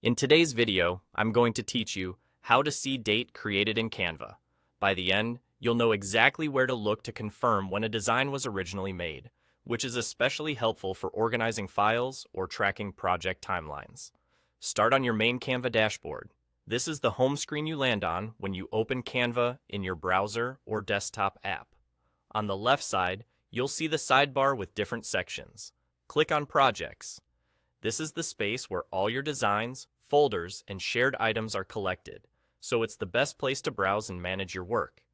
In today's video, I'm going to teach you how to see date created in Canva. By the end, you'll know exactly where to look to confirm when a design was originally made, which is especially helpful for organizing files or tracking project timelines. Start on your main Canva dashboard. This is the home screen you land on when you open Canva in your browser or desktop app. On the left side, you'll see the sidebar with different sections. Click on Projects. This is the space where all your designs, folders, and shared items are collected, so it's the best place to browse and manage your work.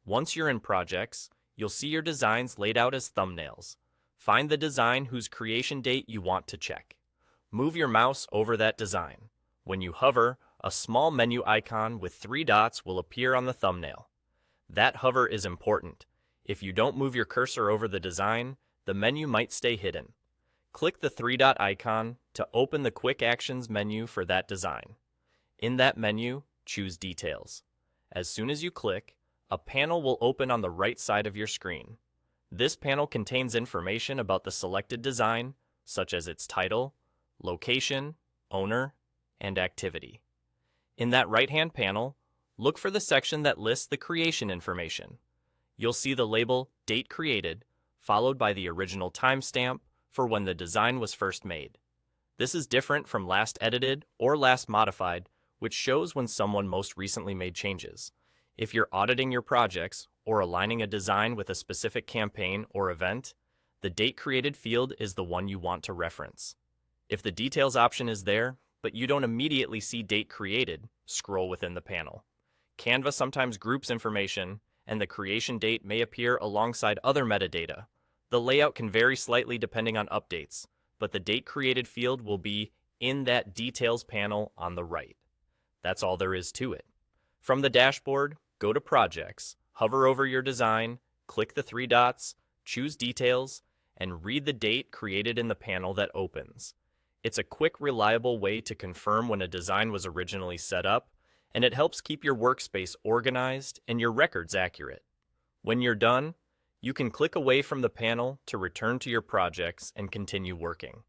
Once you're in Projects, you'll see your designs laid out as thumbnails. Find the design whose creation date you want to check. Move your mouse over that design. When you hover, a small menu icon with 3 dots will appear on the thumbnail. That hover is important. If you don't move your cursor over the design, the menu might stay hidden. Click the 3-dot icon to open the Quick Actions menu for that design. In that menu, choose Details. As soon as you click, a panel will open on the right side of your screen. This panel contains information about the selected design, such as its title, location, owner, and activity. In that right-hand panel, look for the section that lists the creation information. You'll see the label Date Created, followed by the original timestamp for when the design was first made. This is different from last edited or last modified, which shows when someone most recently made changes. If you're auditing your projects or aligning a design with a specific campaign or event, the Date Created field is the one you want to reference. If the Details option is there, but you don't immediately see Date Created, scroll within the panel. Canva sometimes groups information, and the creation date may appear alongside other metadata. The layout can vary slightly depending on updates, but the Date Created field will be in that Details panel on the right. That's all there is to it. From the dashboard, go to Projects, hover over your design, click the 3 dots, choose Details, and read the date created in the panel that opens. It's a quick, reliable way to confirm when a design was originally set up, and it helps keep your workspace organized and your records accurate. When you're done, you can click away from the panel to return to your projects and continue working.